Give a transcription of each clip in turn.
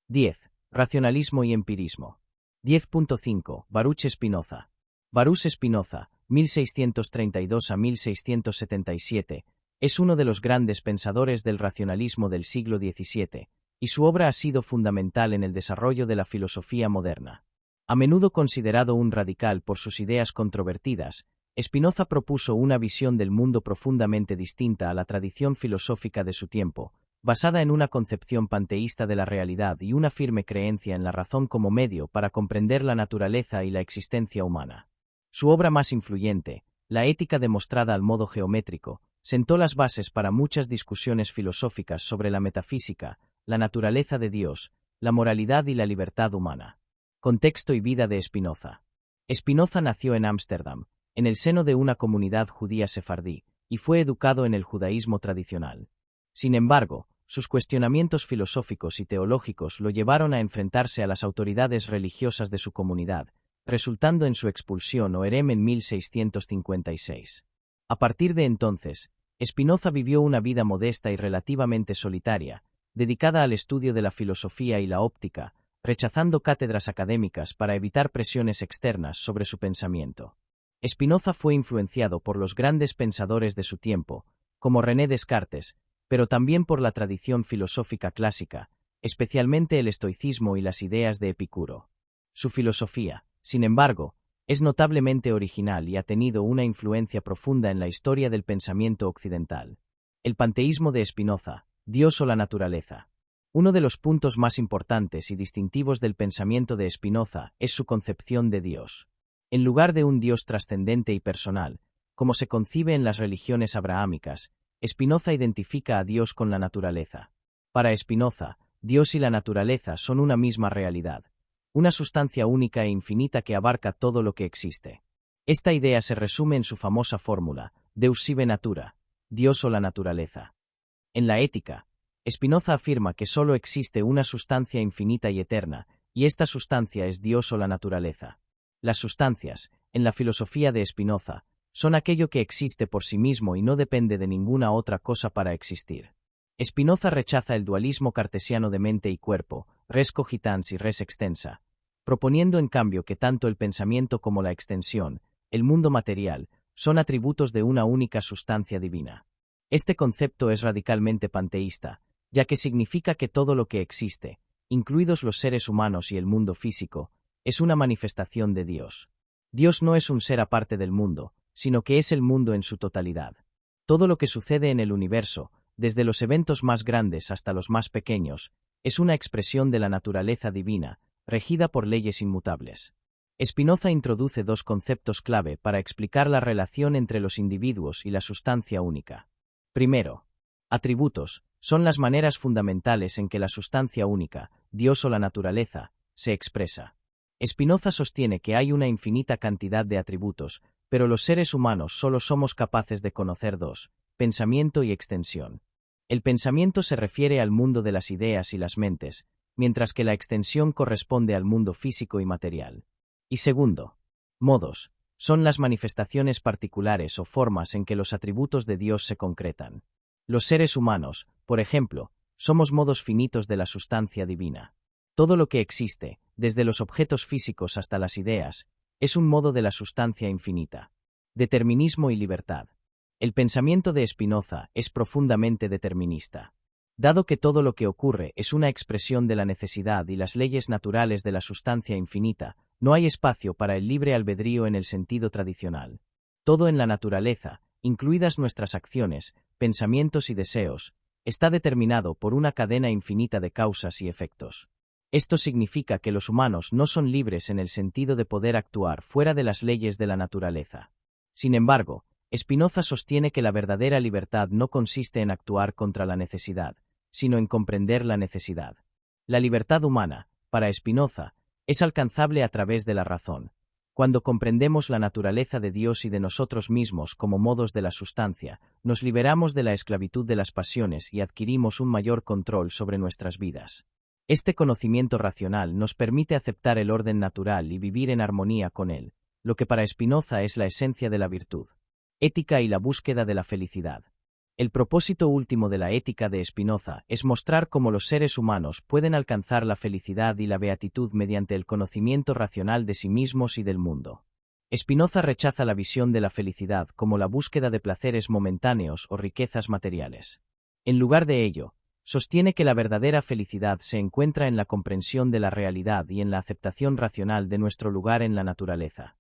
10. Racionalismo y empirismo. 10.5. Baruch Spinoza. Baruch Spinoza, 1632 a 1677, es uno de los grandes pensadores del racionalismo del siglo XVII, y su obra ha sido fundamental en el desarrollo de la filosofía moderna. A menudo considerado un radical por sus ideas controvertidas, Spinoza propuso una visión del mundo profundamente distinta a la tradición filosófica de su tiempo, basada en una concepción panteísta de la realidad y una firme creencia en la razón como medio para comprender la naturaleza y la existencia humana. Su obra más influyente, La ética demostrada al modo geométrico, sentó las bases para muchas discusiones filosóficas sobre la metafísica, la naturaleza de Dios, la moralidad y la libertad humana. Contexto y vida de Spinoza. Spinoza nació en Ámsterdam, en el seno de una comunidad judía sefardí, y fue educado en el judaísmo tradicional. Sin embargo, sus cuestionamientos filosóficos y teológicos lo llevaron a enfrentarse a las autoridades religiosas de su comunidad, resultando en su expulsión o herem en 1656. A partir de entonces, Spinoza vivió una vida modesta y relativamente solitaria, dedicada al estudio de la filosofía y la óptica, rechazando cátedras académicas para evitar presiones externas sobre su pensamiento. Spinoza fue influenciado por los grandes pensadores de su tiempo, como René Descartes, pero también por la tradición filosófica clásica, especialmente el estoicismo y las ideas de Epicuro. Su filosofía, sin embargo, es notablemente original y ha tenido una influencia profunda en la historia del pensamiento occidental. El panteísmo de Spinoza, Dios o la naturaleza. Uno de los puntos más importantes y distintivos del pensamiento de Spinoza es su concepción de Dios. En lugar de un Dios trascendente y personal, como se concibe en las religiones abrahámicas, Spinoza identifica a Dios con la naturaleza. Para Spinoza, Dios y la naturaleza son una misma realidad, una sustancia única e infinita que abarca todo lo que existe. Esta idea se resume en su famosa fórmula, Deus sive natura, Dios o la naturaleza. En la ética, Spinoza afirma que solo existe una sustancia infinita y eterna, y esta sustancia es Dios o la naturaleza. Las sustancias, en la filosofía de Spinoza, son aquello que existe por sí mismo y no depende de ninguna otra cosa para existir. Spinoza rechaza el dualismo cartesiano de mente y cuerpo, res cogitans y res extensa, proponiendo en cambio que tanto el pensamiento como la extensión, el mundo material, son atributos de una única sustancia divina. Este concepto es radicalmente panteísta, ya que significa que todo lo que existe, incluidos los seres humanos y el mundo físico, es una manifestación de Dios. Dios no es un ser aparte del mundo, sino que es el mundo en su totalidad. Todo lo que sucede en el universo, desde los eventos más grandes hasta los más pequeños, es una expresión de la naturaleza divina, regida por leyes inmutables. Spinoza introduce dos conceptos clave para explicar la relación entre los individuos y la sustancia única. Primero, atributos son las maneras fundamentales en que la sustancia única, Dios o la naturaleza, se expresa. Spinoza sostiene que hay una infinita cantidad de atributos, pero los seres humanos solo somos capaces de conocer dos: pensamiento y extensión. El pensamiento se refiere al mundo de las ideas y las mentes, mientras que la extensión corresponde al mundo físico y material. Y segundo, modos son las manifestaciones particulares o formas en que los atributos de Dios se concretan. Los seres humanos, por ejemplo, somos modos finitos de la sustancia divina. Todo lo que existe, desde los objetos físicos hasta las ideas, es un modo de la sustancia infinita. Determinismo y libertad. El pensamiento de Spinoza es profundamente determinista. Dado que todo lo que ocurre es una expresión de la necesidad y las leyes naturales de la sustancia infinita, no hay espacio para el libre albedrío en el sentido tradicional. Todo en la naturaleza, incluidas nuestras acciones, pensamientos y deseos, está determinado por una cadena infinita de causas y efectos. Esto significa que los humanos no son libres en el sentido de poder actuar fuera de las leyes de la naturaleza. Sin embargo, Spinoza sostiene que la verdadera libertad no consiste en actuar contra la necesidad, sino en comprender la necesidad. La libertad humana, para Spinoza, es alcanzable a través de la razón. Cuando comprendemos la naturaleza de Dios y de nosotros mismos como modos de la sustancia, nos liberamos de la esclavitud de las pasiones y adquirimos un mayor control sobre nuestras vidas. Este conocimiento racional nos permite aceptar el orden natural y vivir en armonía con él, lo que para Spinoza es la esencia de la virtud. Ética y la búsqueda de la felicidad. El propósito último de la ética de Spinoza es mostrar cómo los seres humanos pueden alcanzar la felicidad y la beatitud mediante el conocimiento racional de sí mismos y del mundo. Spinoza rechaza la visión de la felicidad como la búsqueda de placeres momentáneos o riquezas materiales. En lugar de ello, sostiene que la verdadera felicidad se encuentra en la comprensión de la realidad y en la aceptación racional de nuestro lugar en la naturaleza.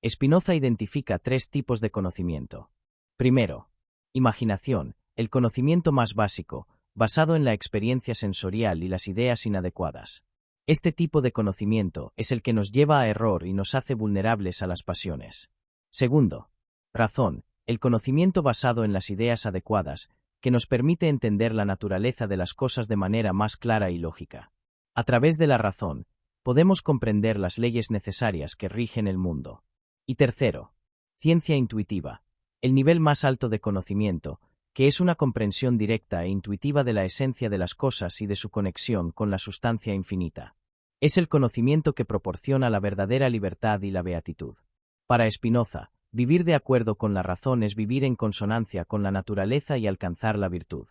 Spinoza identifica 3 tipos de conocimiento. Primero, imaginación, el conocimiento más básico, basado en la experiencia sensorial y las ideas inadecuadas. Este tipo de conocimiento es el que nos lleva a error y nos hace vulnerables a las pasiones. Segundo, razón, el conocimiento basado en las ideas adecuadas, que nos permite entender la naturaleza de las cosas de manera más clara y lógica. A través de la razón, podemos comprender las leyes necesarias que rigen el mundo. Y tercero, ciencia intuitiva, el nivel más alto de conocimiento, que es una comprensión directa e intuitiva de la esencia de las cosas y de su conexión con la sustancia infinita. Es el conocimiento que proporciona la verdadera libertad y la beatitud. Para Spinoza, vivir de acuerdo con la razón es vivir en consonancia con la naturaleza y alcanzar la virtud.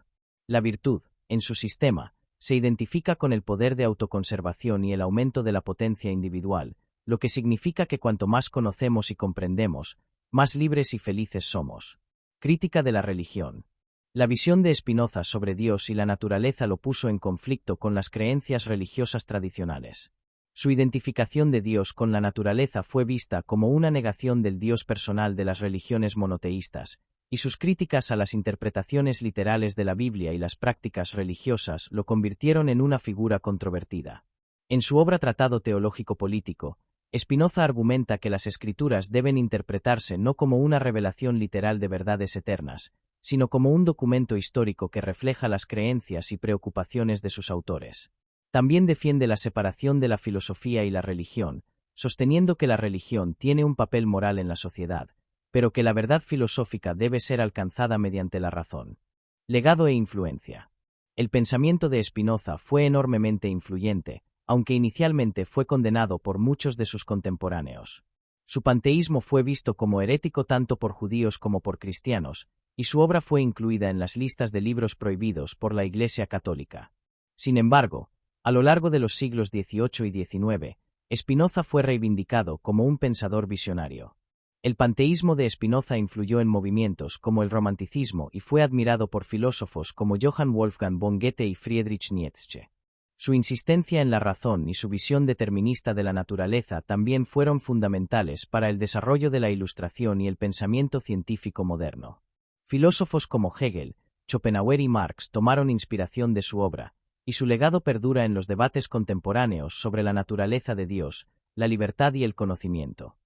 La virtud, en su sistema, se identifica con el poder de autoconservación y el aumento de la potencia individual, lo que significa que cuanto más conocemos y comprendemos, más libres y felices somos. Crítica de la religión. La visión de Spinoza sobre Dios y la naturaleza lo puso en conflicto con las creencias religiosas tradicionales. Su identificación de Dios con la naturaleza fue vista como una negación del Dios personal de las religiones monoteístas, y sus críticas a las interpretaciones literales de la Biblia y las prácticas religiosas lo convirtieron en una figura controvertida. En su obra Tratado Teológico Político, Spinoza argumenta que las escrituras deben interpretarse no como una revelación literal de verdades eternas, sino como un documento histórico que refleja las creencias y preocupaciones de sus autores. También defiende la separación de la filosofía y la religión, sosteniendo que la religión tiene un papel moral en la sociedad, pero que la verdad filosófica debe ser alcanzada mediante la razón. Legado e influencia. El pensamiento de Spinoza fue enormemente influyente, aunque inicialmente fue condenado por muchos de sus contemporáneos. Su panteísmo fue visto como herético tanto por judíos como por cristianos, y su obra fue incluida en las listas de libros prohibidos por la Iglesia Católica. Sin embargo, a lo largo de los siglos XVIII y XIX, Spinoza fue reivindicado como un pensador visionario. El panteísmo de Spinoza influyó en movimientos como el romanticismo y fue admirado por filósofos como Johann Wolfgang von Goethe y Friedrich Nietzsche. Su insistencia en la razón y su visión determinista de la naturaleza también fueron fundamentales para el desarrollo de la Ilustración y el pensamiento científico moderno. Filósofos como Hegel, Schopenhauer y Marx tomaron inspiración de su obra, y su legado perdura en los debates contemporáneos sobre la naturaleza de Dios, la libertad y el conocimiento.